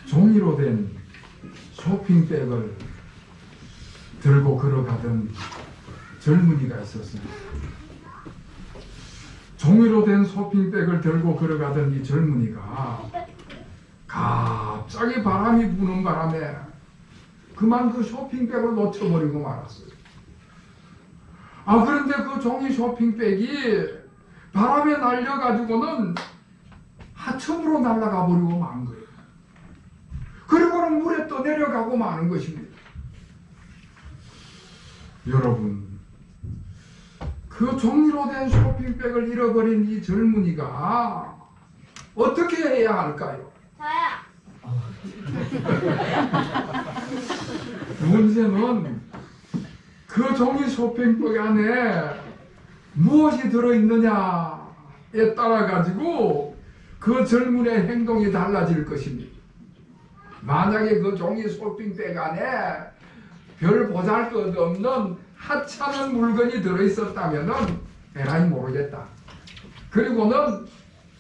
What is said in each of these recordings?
종이로 된 쇼핑백을 들고 걸어가던 젊은이가 있었습니다. 종이로 된 쇼핑백을 들고 걸어가던 이 젊은이가 갑자기 바람이 부는 바람에 그만 그 쇼핑백을 놓쳐버리고 말았어요. 그런데 그 종이 쇼핑백이 바람에 날려가지고는 하천으로 날아가 버리고 만 거예요. 그리고는 물에 또 내려가고 마는 것입니다. 여러분, 그 종이로 된 쇼핑백을 잃어버린 이 젊은이가 어떻게 해야 할까요? 문제는 그 종이 쇼핑백 안에 무엇이 들어있느냐에 따라 가지고 그 젊은이의 행동이 달라질 것입니다. 만약에 그 종이 쇼핑백 안에 별 보잘것없는 하찮은 물건이 들어있었다면 에라이 모르겠다. 그리고는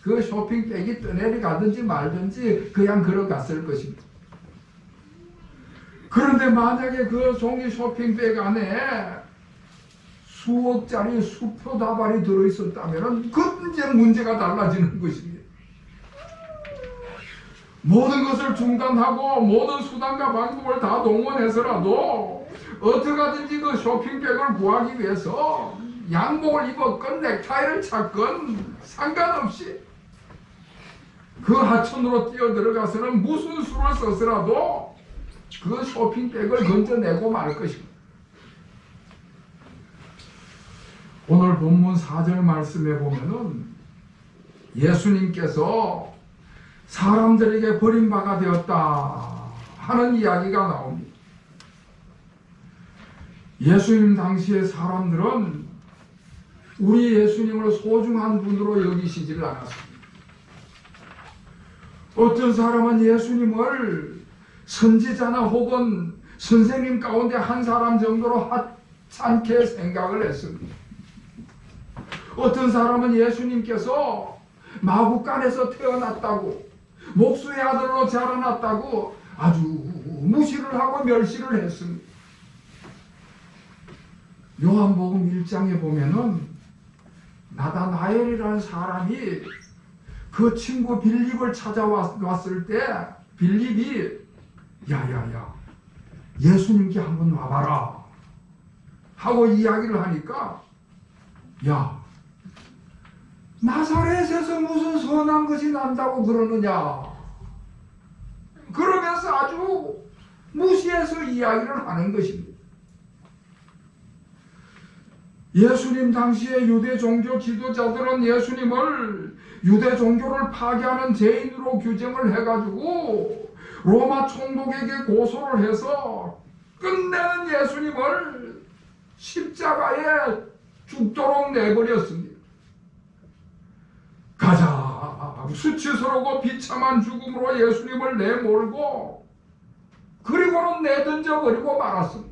그 쇼핑백이 떠내려가든지 말든지 그냥 걸어갔을 것입니다. 그런데 만약에 그 종이 쇼핑백 안에 수억짜리 수표 다발이 들어있었다면 그 이제 문제가 달라지는 것입니다. 모든 것을 중단하고 모든 수단과 방법을 다 동원해서라도 어떻게든지 그 쇼핑백을 구하기 위해서 양복을 입었건 넥타이를 찼건 상관없이 그 하천으로 뛰어 들어가서는 무슨 수를 써서라도 그 쇼핑백을 건져내고 말 것입니다. 오늘 본문 4절 말씀에 보면은 예수님께서 사람들에게 버림받아 되었다 하는 이야기가 나옵니다. 예수님 당시의 사람들은 우리 예수님을 소중한 분으로 여기시지를 않았습니다. 어떤 사람은 예수님을 선지자나 혹은 선생님 가운데 한 사람 정도로 하찮게 생각을 했습니다. 어떤 사람은 예수님께서 마구간에서 태어났다고 목수의 아들로 자라났다고 아주 무시를 하고 멸시를 했습니다. 요한복음 1장에 보면은 나다나엘이라는 사람이 그 친구 빌립을 찾아왔을 때 빌립이 야야야 예수님께 한번 와봐라 하고 이야기를 하니까 야 나사렛에서 무슨 선한 것이 난다고 그러느냐 그러면서 아주 무시해서 이야기를 하는 것입니다. 예수님 당시에 유대 종교 지도자들은 예수님을 유대 종교를 파괴하는 죄인으로 규정을 해가지고 로마 총독에게 고소를 해서 끝내는 예수님을 십자가에 죽도록 내버렸습니다. 가장 수치스러우고 비참한 죽음으로 예수님을 내몰고 그리고는 내던져버리고 말았습니다.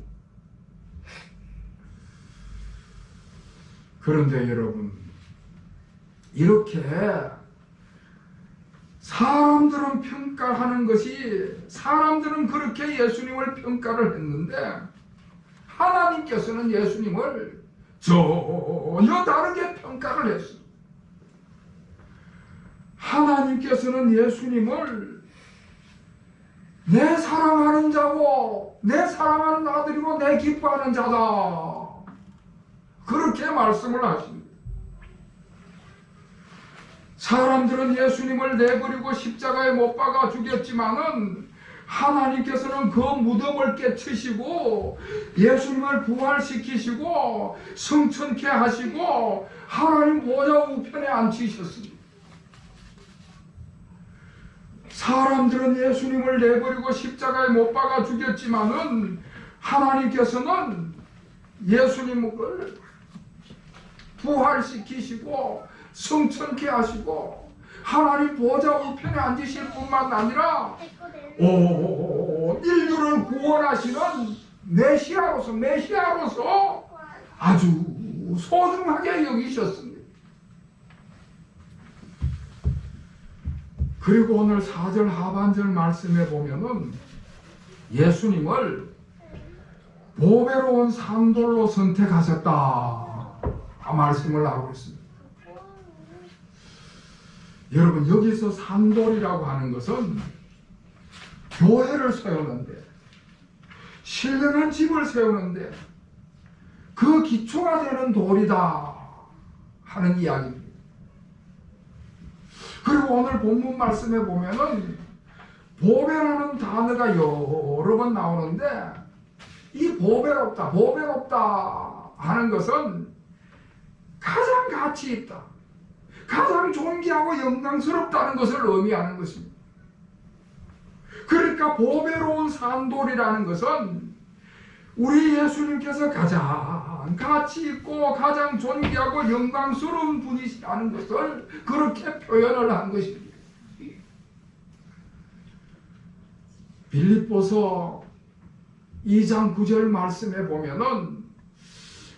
그런데 여러분 이렇게 사람들은 평가하는 것이 사람들은 그렇게 예수님을 평가를 했는데 하나님께서는 예수님을 전혀 다르게 평가를 했습니다. 하나님께서는 예수님을 내 사랑하는 자고 내 사랑하는 아들이고 내 기뻐하는 자다 그렇게 말씀을 하십니다. 사람들은 예수님을 내버리고 십자가에 못 박아 죽였지만은 하나님께서는 그 무덤을 깨치시고 예수님을 부활시키시고 성천케 하시고 하나님 보좌 우편에 앉히셨습니다. 사람들은 예수님을 내버리고 십자가에 못 박아 죽였지만은 하나님께서는 예수님을 부활시키시고 성천케 하시고 하나님 보좌 우편에 앉으실 뿐만 아니라 인류를 구원하시는 메시아로서 아주 소중하게 여기셨습니다. 그리고 오늘 4절 하반절 말씀에 보면은 예수님을 보배로운 산돌로 선택하셨다 말씀을 하고 있습니다. 여러분, 여기서 산돌이라고 하는 것은 교회를 세우는데, 신령한 집을 세우는데 그 기초가 되는 돌이다 하는 이야기입니다. 그리고 오늘 본문 말씀에 보면은 보배라는 단어가 여러 번 나오는데, 이 보배롭다 하는 것은 가장 가치 있다, 가장 존귀하고 영광스럽다는 것을 의미하는 것입니다. 그러니까 보배로운 산돌이라는 것은 우리 예수님께서 가장 가치 있고 가장 존귀하고 영광스러운 분이시라는 것을 그렇게 표현을 한 것입니다. 빌립보서 2장 9절 말씀에 보면은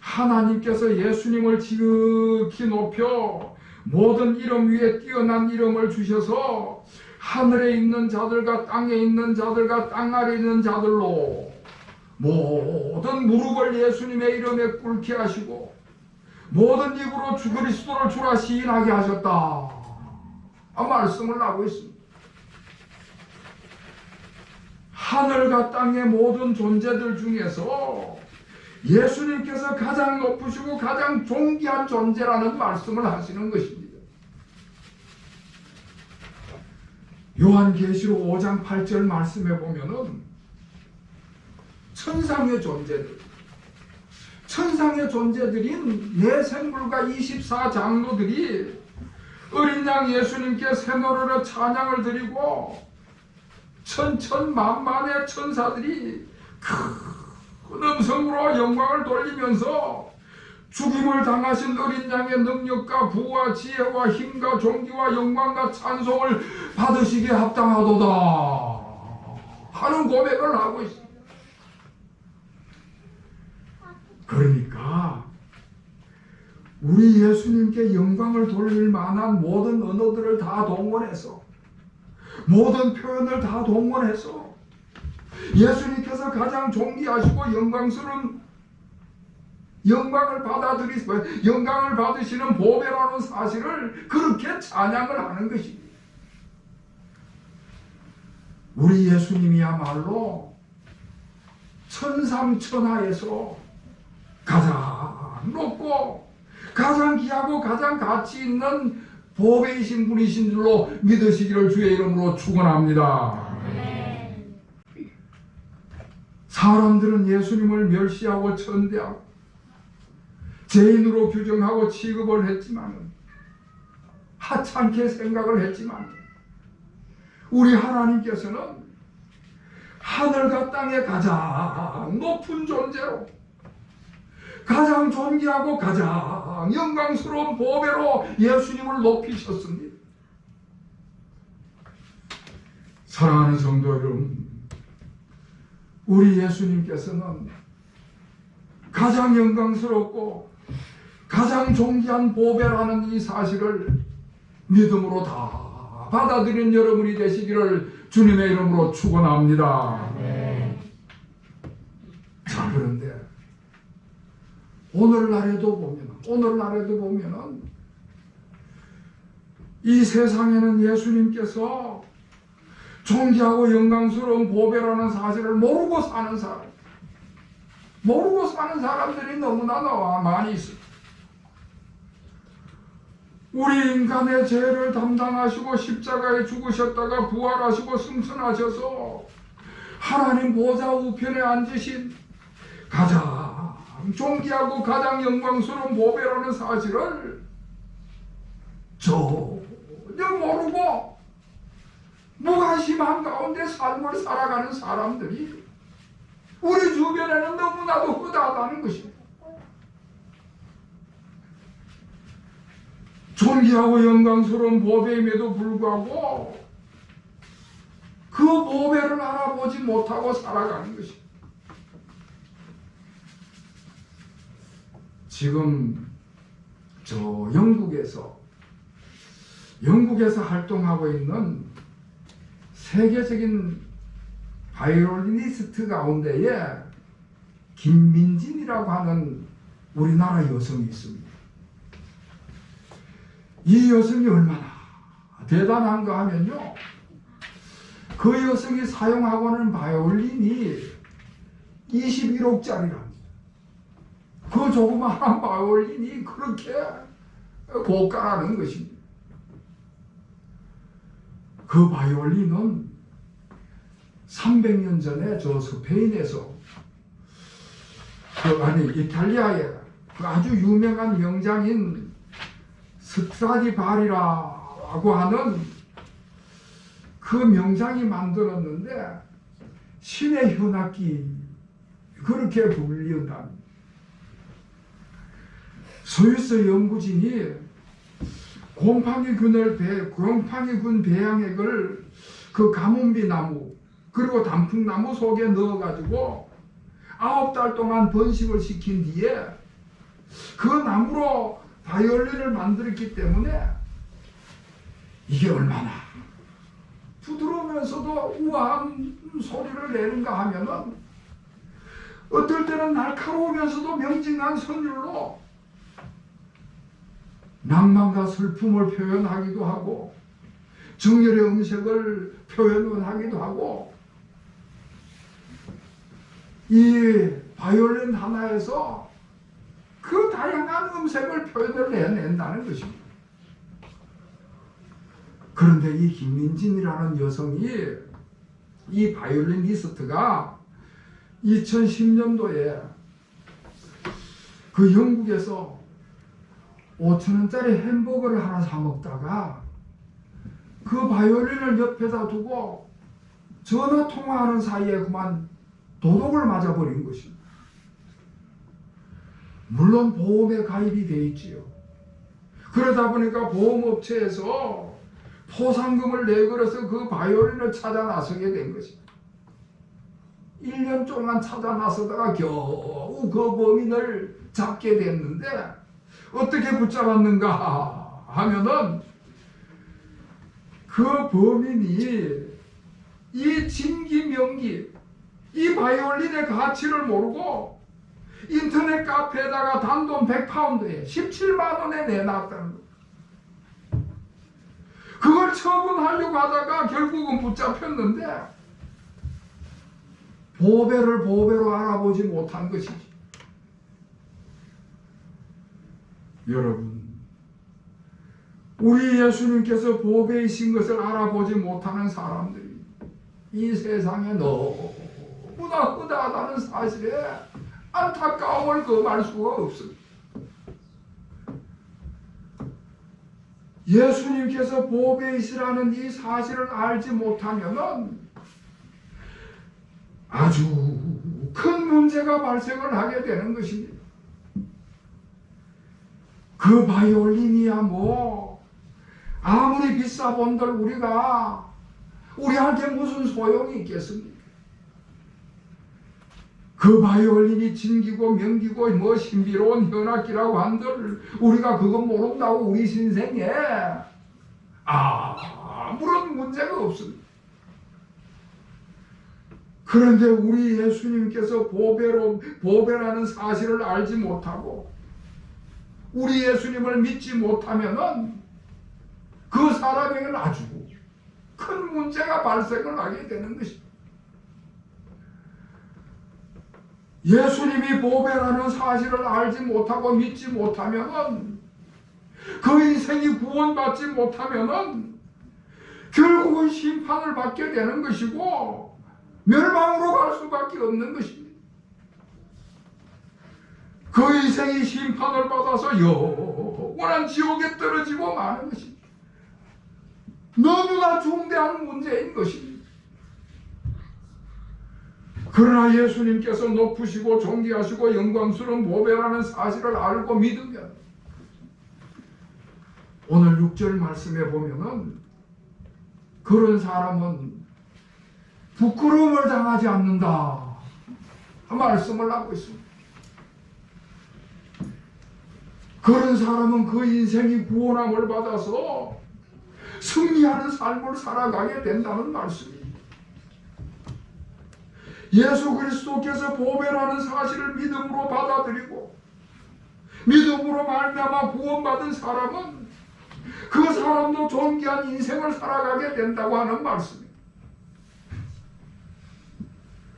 하나님께서 예수님을 지극히 높여 모든 이름 위에 뛰어난 이름을 주셔서 하늘에 있는 자들과 땅에 있는 자들과 땅 아래 있는 자들로 모든 무릎을 예수님의 이름에 꿇게 하시고 모든 입으로 주 그리스도를 주라 시인하게 하셨다 말씀을 하고 있습니다. 하늘과 땅의 모든 존재들 중에서 예수님께서 가장 높으시고 가장 존귀한 존재라는 말씀을 하시는 것입니다. 요한계시록 5장 8절 말씀에 보면은 천상의 존재들인 네 생물과 24장로들이 어린 양 예수님께 새노래로 찬양을 드리고 천천만만의 천사들이 큰 음성으로 영광을 돌리면서 죽임을 당하신 어린 양의 능력과 부와 지혜와 힘과 존귀와 영광과 찬송을 받으시기에 합당하도다 하는 고백을 하고 있습니다. 그러니까 우리 예수님께 영광을 돌릴 만한 모든 언어들을 다 동원해서, 모든 표현을 다 동원해서 예수님께서 가장 존귀하시고 영광스러운 영광을 받으시는 보배라는 사실을 그렇게 찬양을 하는 것입니다. 우리 예수님이야말로 천상천하에서 가장 높고 가장 귀하고 가장 가치 있는 보배이신 분이신 줄로 믿으시기를 주의 이름으로 축원합니다. 사람들은 예수님을 멸시하고 천대하고 죄인으로 규정하고 취급을 했지만, 하찮게 생각을 했지만, 우리 하나님께서는 하늘과 땅의 가장 높은 존재로 가장 존귀하고 가장 영광스러운 보배로 예수님을 높이셨습니다. 사랑하는 성도 여러분, 우리 예수님께서는 가장 영광스럽고 가장 존귀한 보배라는 이 사실을 믿음으로 다 받아들인 여러분이 되시기를 주님의 이름으로 축원합니다. 자, 그런데 오늘날에도 보면은 이 세상에는 예수님께서 존귀하고 영광스러운 보배라는 사실을 모르고 사는 사람들이 너무나 많이 있습니다. 우리 인간의 죄를 담당하시고 십자가에 죽으셨다가 부활하시고 승천하셔서 하나님 보좌 우편에 앉으신 가장 존귀하고 가장 영광스러운 보배라는 사실을 전혀 모르고 무관심한 가운데 삶을 살아가는 사람들이 우리 주변에는 너무나도 허다하다는 것입니다. 존귀하고 영광스러운 보배임에도 불구하고 그 보배를 알아보지 못하고 살아가는 것입니다. 지금 영국에서 활동하고 있는 세계적인 바이올리니스트 가운데에 김민진이라고 하는 우리나라 여성이 있습니다. 이 여성이 얼마나 대단한가 하면요, 그 여성이 사용하고 있는 바이올린이 21억짜리랍니다. 그 조그마한 바이올린이 그렇게 고가라는 것입니다. 그 바이올린은 300년 전에 저 스페인에서 이탈리아에 그 아주 유명한 명장인 스트라디바리라고 하는 그 명장이 만들었는데 신의 현악기 그렇게 불린답니다. 스위스 연구진이 곰팡이균 배양액을 그 가뭄비 나무 그리고 단풍나무 속에 넣어가지고 9달 동안 번식을 시킨 뒤에 그 나무로 바이올린을 만들었기 때문에 이게 얼마나 부드러우면서도 우아한 소리를 내는가 하면은 어떨 때는 날카로우면서도 명징한 선율로 낭만과 슬픔을 표현하기도 하고 정열의 음색을 표현하기도 하고 이 바이올린 하나에서 그 다양한 음색을 표현을 해낸다는 것입니다. 그런데 이 김민진이라는 여성이 이 바이올리니스트가 2010년도에 그 영국에서 5,000원짜리 햄버거를 하나 사 먹다가 그 바이올린을 옆에다 두고 전화 통화하는 사이에 그만 도둑을 맞아버린 것입니다. 물론 보험에 가입이 돼 있지요. 그러다 보니까 보험업체에서 포상금을 내걸어서 그 바이올린을 찾아 나서게 된 것입니다. 1년 동안 찾아 나서다가 겨우 그 범인을 잡게 됐는데 어떻게 붙잡았는가 하면은 그 범인이 이 진기 명기 이 바이올린의 가치를 모르고 인터넷 카페에다가 단돈 100파운드에 17만 원에 내놨다는 거예요. 그걸 처분하려고 하다가 결국은 붙잡혔는데 보배로 알아보지 못한 것이지. 여러분, 우리 예수님께서 보배이신 것을 알아보지 못하는 사람들이 이 세상에 너무나 허다하다는 사실에 안타까움을 금할 수가 없습니다. 예수님께서 보배이시라는 이 사실을 알지 못하면은 아주 큰 문제가 발생을 하게 되는 것입니다. 그 바이올린이야 뭐 아무리 비싸 본들 우리한테 무슨 소용이 있겠습니까? 그 바이올린이 진기고 명기고 뭐 신비로운 현악기라고 한들 우리가 그거 모른다고 우리 신생에 아무런 문제가 없습니다. 그런데 우리 예수님께서 보배라는 사실을 알지 못하고 우리 예수님을 믿지 못하면은 그 사람에게는 아주 큰 문제가 발생을 하게 되는 것입니다. 예수님이 보배라는 사실을 알지 못하고 믿지 못하면은 그 인생이 구원받지 못하면은 결국은 심판을 받게 되는 것이고 멸망으로 갈 수밖에 없는 것입니다. 그 인생이 심판을 받아서 영원한 지옥에 떨어지고 마는 것입니다. 너무나 중대한 문제인 것입니다. 그러나 예수님께서 높으시고 존귀하시고 영광스러운 보배라는 사실을 알고 믿으면 오늘 6절 말씀에 보면은 그런 사람은 부끄러움을 당하지 않는다 말씀을 하고 있습니다. 그런 사람은 그 인생이 구원함을 받아서 승리하는 삶을 살아가게 된다는 말씀입니다. 예수 그리스도께서 보배라는 사실을 믿음으로 받아들이고 믿음으로 말미암아 구원받은 사람은 그 사람도 존귀한 인생을 살아가게 된다고 하는 말씀입니다.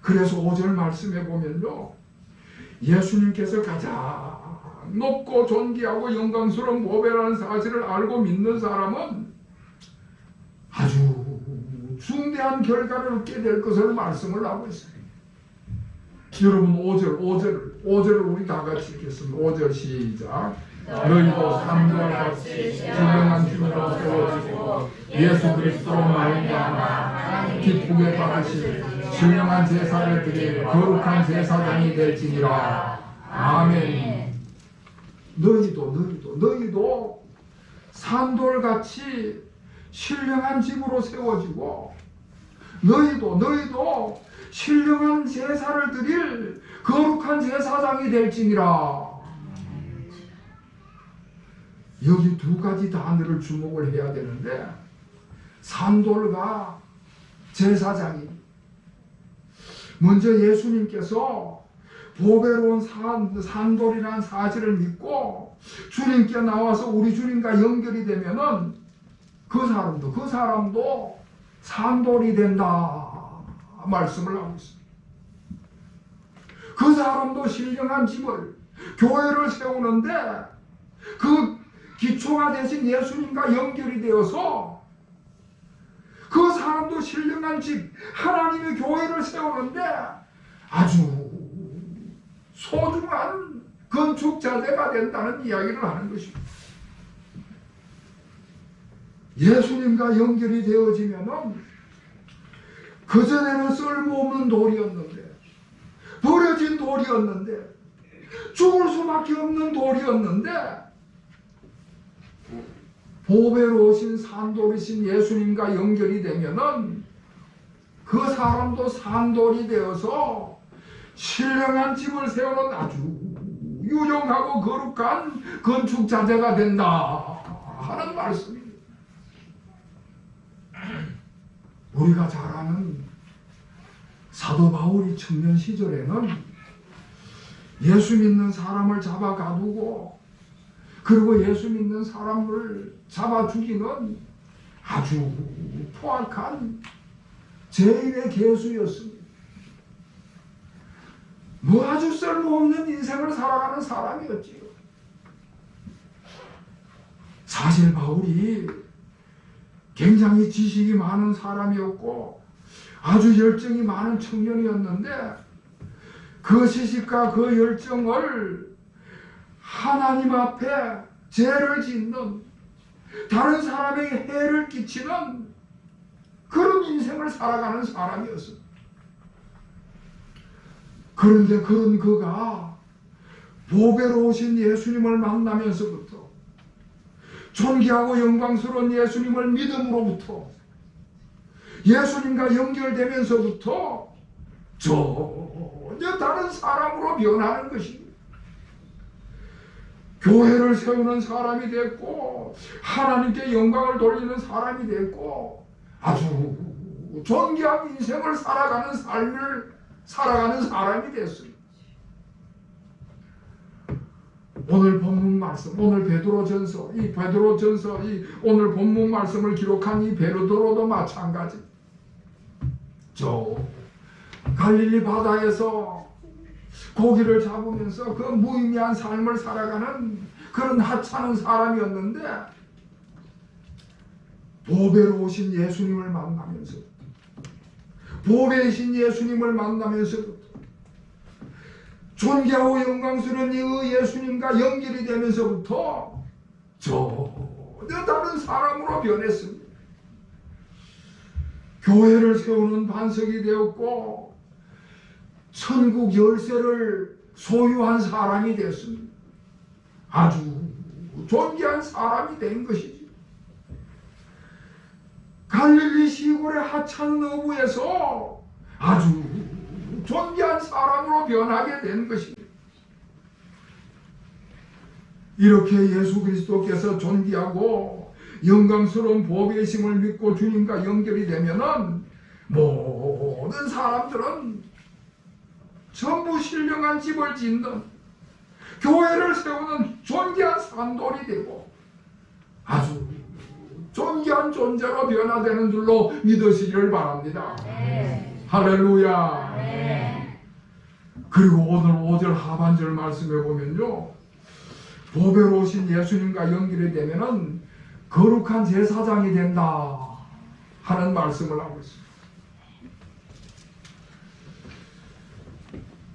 그래서 5절 말씀에 보면요, 예수님께서 가장 높고 존귀하고 영광스러운 보배라는 사실을 알고 믿는 사람은 아주 중대한 결과를 얻게 될 것을 말씀을 하고 있습니다. 여러분 5절을 우리 다 같이 읽겠습니다. 5절 시작. 너희도 산돌 같이 신령한 힘으로 세워지고 예수 그리스도로 말미암아 기쁘게 받으실 신령한 제사를 드릴 거룩한 제사장이 될지니라. 아멘. 너희도 산돌같이 신령한 집으로 세워지고 너희도 신령한 제사를 드릴 거룩한 제사장이 될지니라. 여기 두 가지 단어를 주목을 해야 되는데, 산돌과 제사장이, 먼저 예수님께서 보배로운 산돌이라는 사실을 믿고 주님께 나와서 우리 주님과 연결이 되면은 그 사람도 산돌이 된다 말씀을 하고 있습니다. 그 사람도 신령한 집을, 교회를 세우는데 그 기초가 되신 예수님과 연결이 되어서 그 사람도 신령한 집, 하나님의 교회를 세우는데 아주 소중한 건축자재가 된다는 이야기를 하는 것입니다. 예수님과 연결이 되어지면은 그전에는 쓸모없는 돌이었는데, 버려진 돌이었는데, 죽을 수밖에 없는 돌이었는데, 보배로우신 산돌이신 예수님과 연결이 되면은 그 사람도 산돌이 되어서 신령한 집을 세우는 아주 유용하고 거룩한 건축자재가 된다 하는 말씀입니다. 우리가 잘 아는 사도 바울이 청년 시절에는 예수 믿는 사람을 잡아 가두고 그리고 예수 믿는 사람을 잡아 죽이는 아주 포악한 죄인의 개수였습니다. 뭐 아주 쓸모없는 인생을 살아가는 사람이었지요. 사실 바울이 굉장히 지식이 많은 사람이었고 아주 열정이 많은 청년이었는데 그 지식과 그 열정을 하나님 앞에 죄를 짓는, 다른 사람에게 해를 끼치는 그런 인생을 살아가는 사람이었습니다. 그런데 그런 그가 보배로우신 예수님을 만나면서부터, 존귀하고 영광스러운 예수님을 믿음으로부터, 예수님과 연결되면서부터 전혀 다른 사람으로 변하는 것입니다. 교회를 세우는 사람이 됐고 하나님께 영광을 돌리는 사람이 됐고 아주 존귀한 인생을 살아가는 삶을 살아가는 사람이 됐습니다. 오늘 본문 말씀, 오늘 베드로전서, 오늘 본문 말씀을 기록한 이 베드로도 마찬가지. 저 갈릴리 바다에서 고기를 잡으면서 그 무의미한 삶을 살아가는 그런 하찮은 사람이었는데 보배로우신 예수님을 만나면서, 보배이신 예수님을 만나면서부터, 존귀하고 영광스러운 이 예수님과 연결이 되면서부터 전혀 다른 사람으로 변했습니다. 교회를 세우는 반석이 되었고 천국 열쇠를 소유한 사람이 됐습니다. 아주 존귀한 사람이 된 것이지. 갈릴리 시골의 하찮은 어부에서 아주 존귀한 사람으로 변하게 된 것입니다. 이렇게 예수 그리스도께서 존귀하고 영광스러운 보배심을 믿고 주님과 연결이 되면은 모든 사람들은 전부 신령한 집을 짓는, 교회를 세우는 존귀한 산돌이 되고 아주 존귀한 존재로 변화되는 줄로 믿으시기를 바랍니다. 할렐루야. 그리고 오늘 5절 하반절 말씀에 보면요, 보배로우신 예수님과 연결이 되면은 거룩한 제사장이 된다 하는 말씀을 하고 있습니다.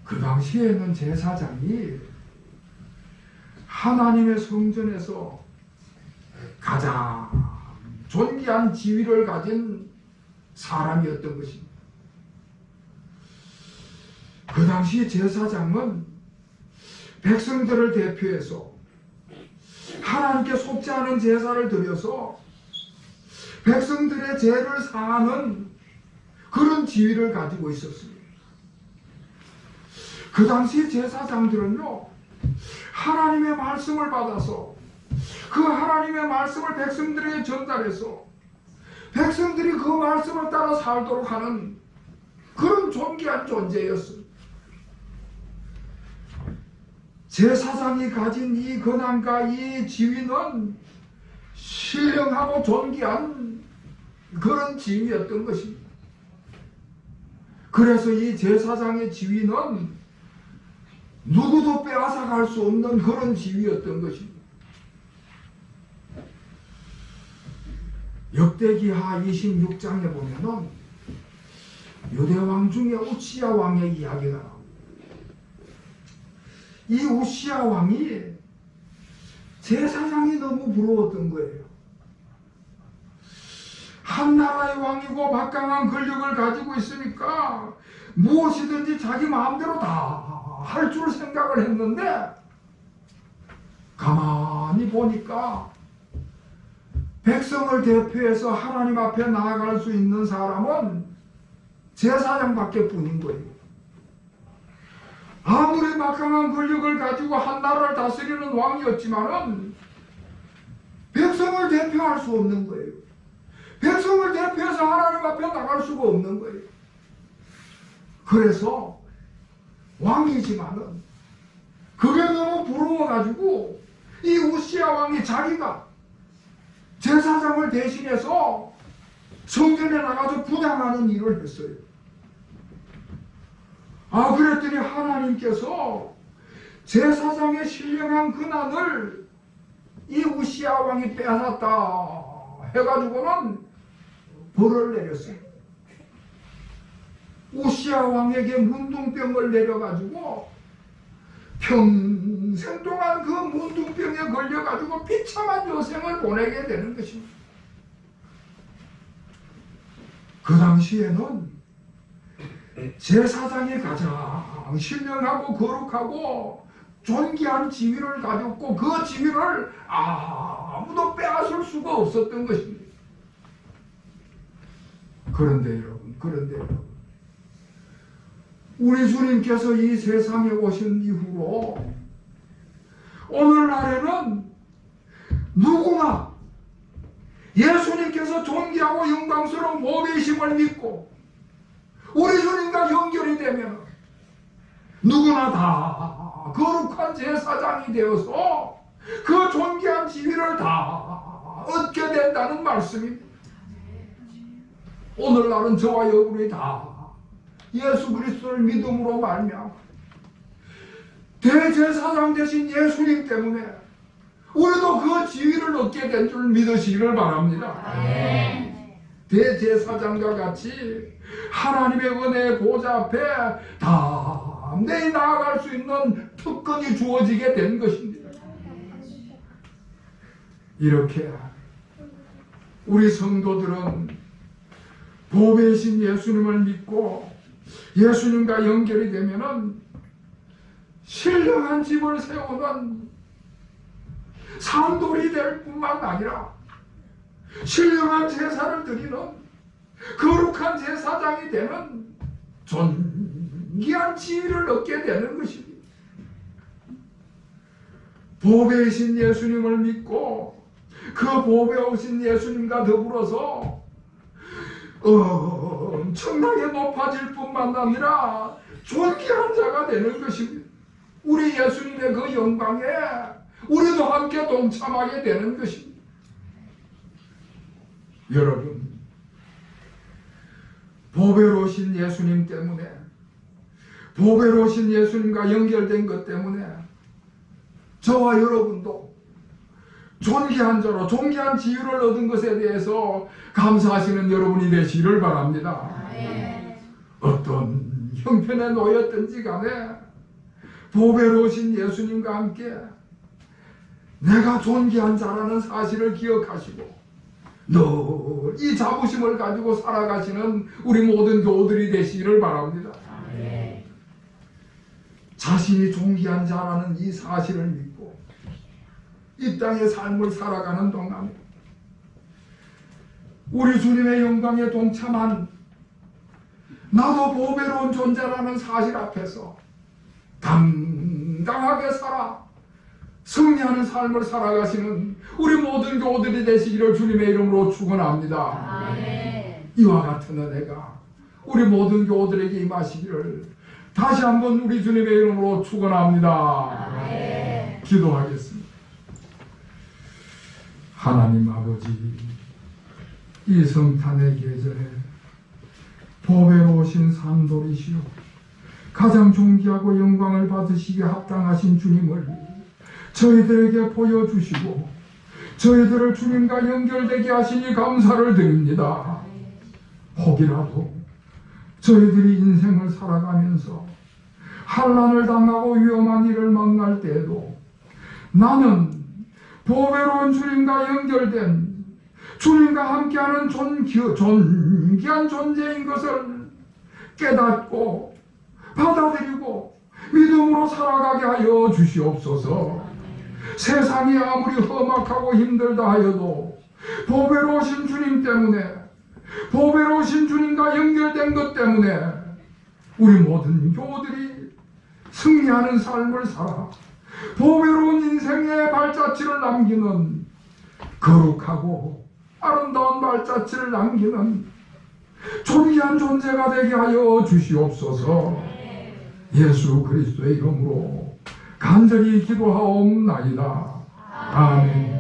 그 당시에는 제사장이 하나님의 성전에서 가장 존귀한 지위를 가진 사람이었던 것입니다. 그 당시 제사장은 백성들을 대표해서 하나님께 속지 않은 제사를 드려서 백성들의 죄를 사하는 그런 지위를 가지고 있었습니다. 그 당시 제사장들은요, 하나님의 말씀을 받아서 그 하나님의 말씀을 백성들에게 전달해서 백성들이 그 말씀을 따라 살도록 하는 그런 존귀한 존재였습니다. 제사장이 가진 이 권한과 이 지위는 신령하고 존귀한 그런 지위였던 것입니다. 그래서 이 제사장의 지위는 누구도 빼앗아갈 수 없는 그런 지위였던 것입니다. 역대기하 26장에 보면은 유대왕 중에 우시야 왕의 이야기가 나옵니다. 이 우시야 왕이 제사장이 너무 부러웠던 거예요. 한 나라의 왕이고 막강한 권력을 가지고 있으니까 무엇이든지 자기 마음대로 다 할 줄 생각을 했는데, 가만히 보니까 백성을 대표해서 하나님 앞에 나아갈 수 있는 사람은 제사장밖에 뿐인 거예요. 아무리 막강한 권력을 가지고 한 나라를 다스리는 왕이었지만은 백성을 대표할 수 없는 거예요. 백성을 대표해서 하나님 앞에 나갈 수가 없는 거예요. 그래서 왕이지만은 그게 너무 부러워가지고 이 우시야 왕이 자기가 제사장을 대신해서 성전에 나가서 분향하는 일을 했어요. 그랬더니 하나님께서 제사장의 신령한 권한을 이 우시야 왕이 빼앗았다 해가지고는 벌을 내렸어요. 우시야 왕에게 문둥병을 내려가지고 평생 동안 그 문둥병에 걸려가지고 비참한 여생을 보내게 되는 것입니다. 그 당시에는 제사장이 가장 신령하고 거룩하고 존귀한 지위를 가졌고 그 지위를 아무도 빼앗을 수가 없었던 것입니다. 그런데 여러분, 우리 주님께서 이 세상에 오신 이후로 오늘날에는 누구나 예수님께서 존귀하고 영광스러운 보배심을 믿고 우리 주님과 연결이 되면 누구나 다 거룩한 제사장이 되어서 그 존귀한 지위를 다 얻게 된다는 말씀입니다. 오늘날은 저와 여러분이 다 예수 그리스도를 믿음으로 말미암아 대제사장 되신 예수님 때문에 우리도 그 지위를 얻게 된 줄 믿으시기를 바랍니다. 대제사장과 같이 하나님의 은혜의 보좌 앞에 담대히 나아갈 수 있는 특권이 주어지게 된 것입니다. 이렇게 우리 성도들은 보배이신 예수님을 믿고 예수님과 연결이 되면은 신령한 집을 세우는 산돌이 될 뿐만 아니라 신령한 제사를 드리는 거룩한 제사장이 되는 존귀한 지위를 얻게 되는 것입니다. 보배이신 예수님을 믿고 그 보배오신 예수님과 더불어서 엄청나게 높아질 뿐만 아니라 존귀한 자가 되는 것입니다. 우리 예수님의 그 영광에 우리도 함께 동참하게 되는 것입니다. 여러분, 보배로우신 예수님 때문에, 보배로우신 예수님과 연결된 것 때문에 저와 여러분도 존귀한 자로 존귀한 지위를 얻은 것에 대해서 감사하시는 여러분이 되시기를 바랍니다. 어떤 형편에 놓였든지 간에 보배로우신 예수님과 함께 내가 존귀한 자라는 사실을 기억하시고 늘 이 자부심을 가지고 살아가시는 우리 모든 교우들이 되시기를 바랍니다. 자신이 존귀한 자라는 이 사실을 믿고 이 땅의 삶을 살아가는 동안에 우리 주님의 영광에 동참한 나도 보배로운 존재라는 사실 앞에서 당당하게 살아 승리하는 삶을 살아가시는 우리 모든 교우들이 되시기를 주님의 이름으로 축원합니다. 이와 같은 은혜가 우리 모든 교우들에게 임하시기를 다시 한번 우리 주님의 이름으로 축원합니다. 기도하겠습니다. 하나님 아버지, 이 성탄의 계절에 보배로우신 산돌이시오 가장 존귀하고 영광을 받으시기에 합당하신 주님을 저희들에게 보여주시고 저희들을 주님과 연결되게 하시니 감사를 드립니다. 혹이라도 저희들이 인생을 살아가면서 환난을 당하고 위험한 일을 만날 때에도 나는 보배로운 주님과 연결된 주님과 함께하는 존귀한 존재인 것을 깨닫고 받아들이고 믿음으로 살아가게 하여 주시옵소서. 세상이 아무리 험악하고 힘들다 하여도 보배로우신 주님 때문에, 보배로우신 주님과 연결된 것 때문에 우리 모든 교우들이 승리하는 삶을 살아 보배로운 인생의 발자취를 남기는 거룩하고 아름다운 발자취를 남기는 존귀한 존재가 되게 하여 주시옵소서. 예수 그리스도의 이름으로 간절히 기도하옵나이다. 아멘.